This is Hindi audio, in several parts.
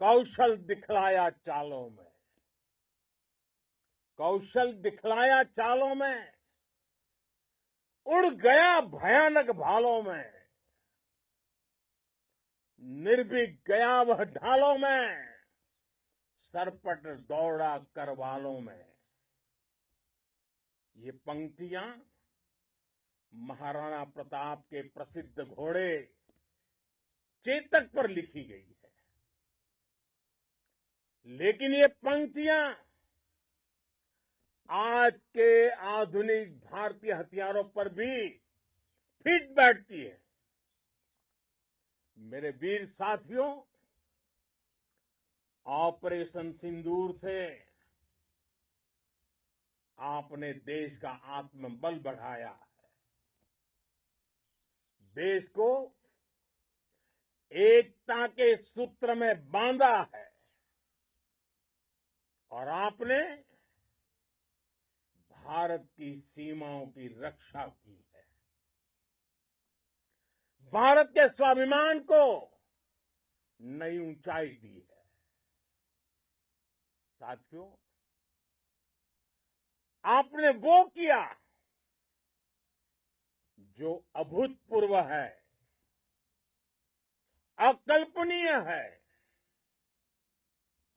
कौशल दिखलाया चालों में, कौशल दिखलाया चालों में, उड़ गया भयानक भालों में, निर्भीक गया वह ढालों में, सरपट दौड़ा करवालों में। ये पंक्तियां महाराणा प्रताप के प्रसिद्ध घोड़े चेतक पर लिखी गई है, लेकिन ये पंक्तियां आज के आधुनिक भारतीय हथियारों पर भी फिट बैठती है। मेरे वीर साथियों, ऑपरेशन सिंदूर से आपने देश का आत्मबल बढ़ाया है, देश को एकता के सूत्र में बांधा है और आपने भारत की सीमाओं की रक्षा की है। भारत के स्वाभिमान को नई ऊंचाई दी है। साथियों, आपने वो किया जो अभूतपूर्व है, अकल्पनीय है,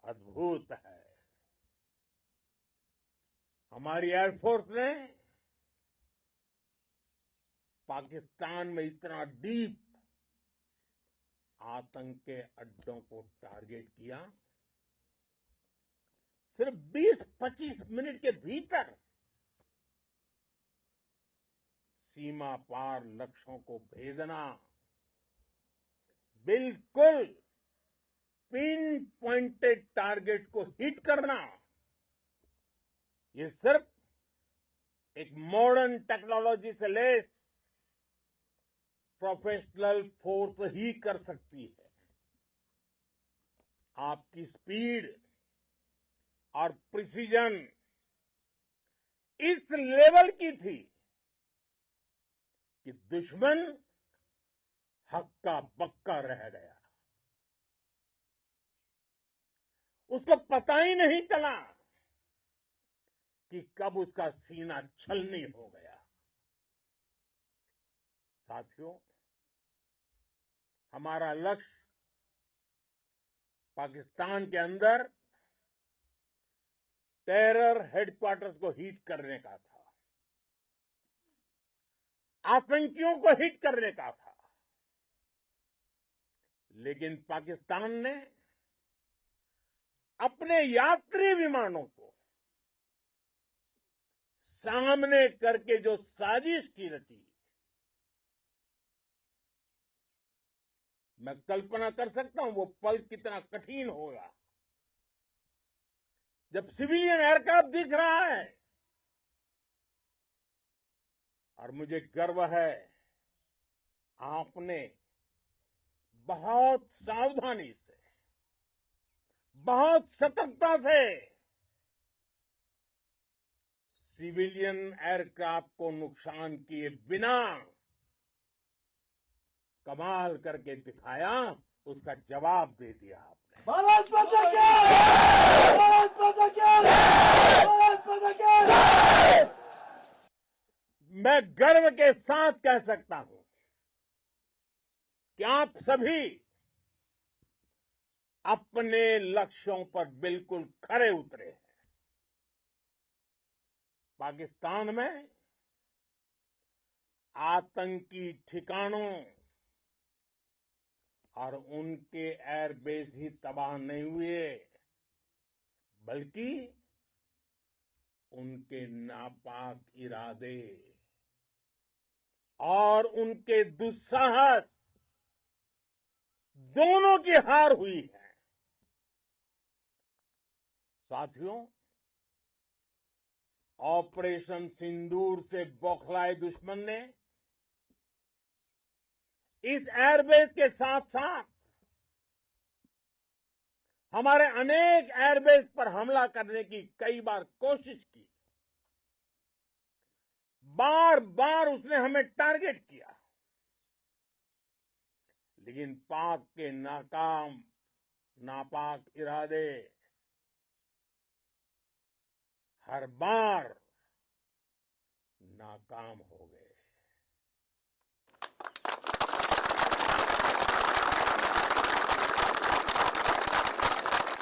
अद्भुत है। हमारी एयरफोर्स ने पाकिस्तान में इतना डीप आतंक के अड्डों को टारगेट किया, सिर्फ 20-25 मिनट के भीतर सीमा पार लक्ष्यों को भेदना, बिल्कुल पिन पॉइंटेड टारगेट्स को हिट करना, ये सिर्फ एक मॉडर्न टेक्नोलॉजी से लेस प्रोफेशनल फोर्स ही कर सकती है। आपकी स्पीड और प्रिसीजन इस लेवल की थी कि दुश्मन हक्का बक्का रह गया, उसको पता ही नहीं चला कि कब उसका सीना छलनी हो गया। साथियों, हमारा लक्ष्य पाकिस्तान के अंदर टेरर हेडक्वार्टर्स को हिट करने का था, आतंकियों को हिट करने का था, लेकिन पाकिस्तान ने अपने यात्री विमानों को सामने करके जो साजिश की रची, मैं कल्पना कर सकता हूं वो पल कितना कठिन होगा जब सिविलियन एयरक्राफ्ट दिख रहा है। और मुझे गर्व है, आपने बहुत सावधानी से, बहुत सतर्कता से सिविलियन एयरक्राफ्ट को नुकसान किए बिना कमाल करके दिखाया, उसका जवाब दे दिया आपने। भारत माता की! भारत माता की! भारत माता की! मैं गर्व के साथ कह सकता हूं कि आप सभी अपने लक्ष्यों पर बिल्कुल खरे उतरे हैं। पाकिस्तान में आतंकी ठिकानों और उनके एयरबेस ही तबाह नहीं हुए, बल्कि उनके नापाक इरादे और उनके दुस्साहस दोनों की हार हुई है। साथियों, ऑपरेशन सिंदूर से बौखलाए दुश्मन ने इस एयरबेस के साथ साथ हमारे अनेक एयरबेस पर हमला करने की कई बार कोशिश की। बार बार उसने हमें टारगेट किया, लेकिन पाक के नाकाम नापाक इरादे हर बार नाकाम हो गए।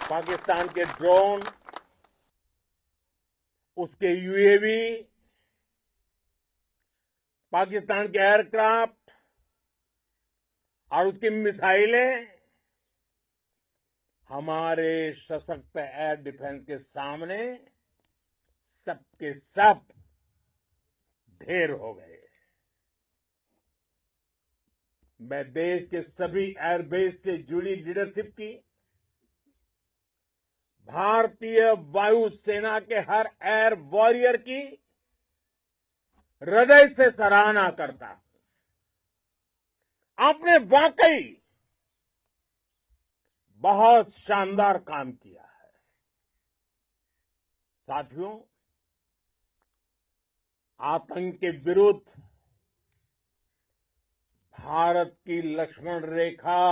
पाकिस्तान के ड्रोन, उसके यूएवी, पाकिस्तान के एयरक्राफ्ट और उसकी मिसाइलें हमारे सशक्त एयर डिफेंस के सामने सबके सब ढेर हो गए। मैं देश के सभी एयरबेस से जुड़ी लीडरशिप की, भारतीय वायुसेना के हर एयर वॉरियर की हृदय से सराहना करता हूं। आपने वाकई बहुत शानदार काम किया है। साथियों, आतंक के विरुद्ध भारत की लक्ष्मण रेखा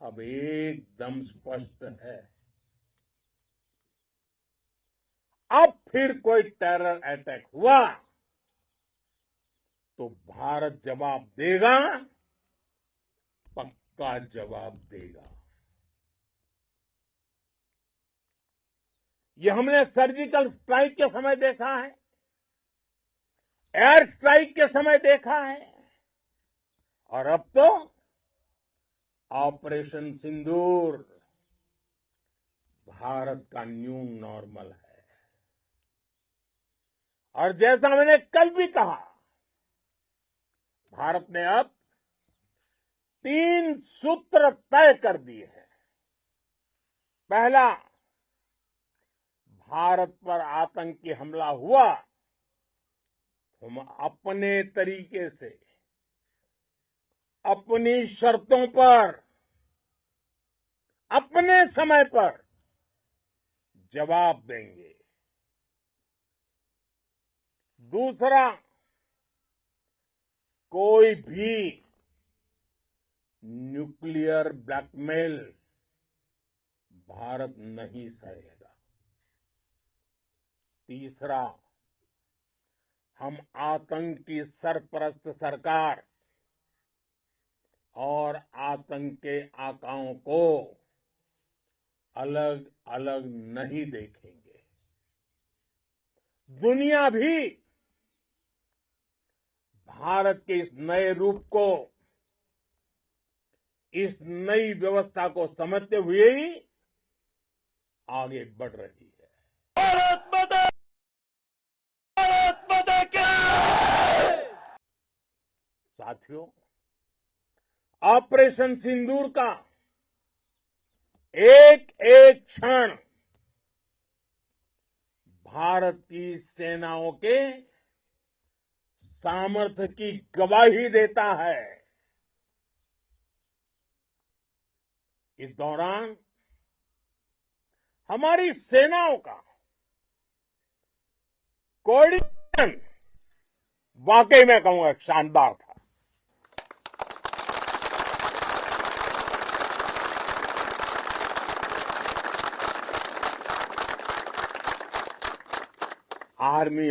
अब एकदम स्पष्ट है। अब फिर कोई टेरर अटैक हुआ तो भारत जवाब देगा, पक्का जवाब देगा। ये हमने सर्जिकल स्ट्राइक के समय देखा है, एयर स्ट्राइक के समय देखा है, और अब तो ऑपरेशन सिंदूर भारत का न्यू नॉर्मल है। और जैसा मैंने कल भी कहा, भारत ने अब 3 सूत्र तय कर दिए हैं। पहला, भारत पर आतंकी हमला हुआ, हम अपने तरीके से, अपनी शर्तों पर, अपने समय पर जवाब देंगे। दूसरा, कोई भी न्यूक्लियर ब्लैकमेल भारत नहीं सहेगा। तीसरा, हम आतंक की सरपरस्त सरकार और आतंक के आकाओं को अलग अलग नहीं देखेंगे। दुनिया भी भारत के इस नए रूप को, इस नई व्यवस्था को समझते हुए ही आगे बढ़ रही है। भारत माता की। साथियों, ऑपरेशन सिंदूर का एक एक क्षण भारत की सेनाओं के सामर्थ्य की गवाही देता है। इस दौरान हमारी सेनाओं का कोऑर्डिनेशन वाकई में कहूंगा शानदार था। आर्मी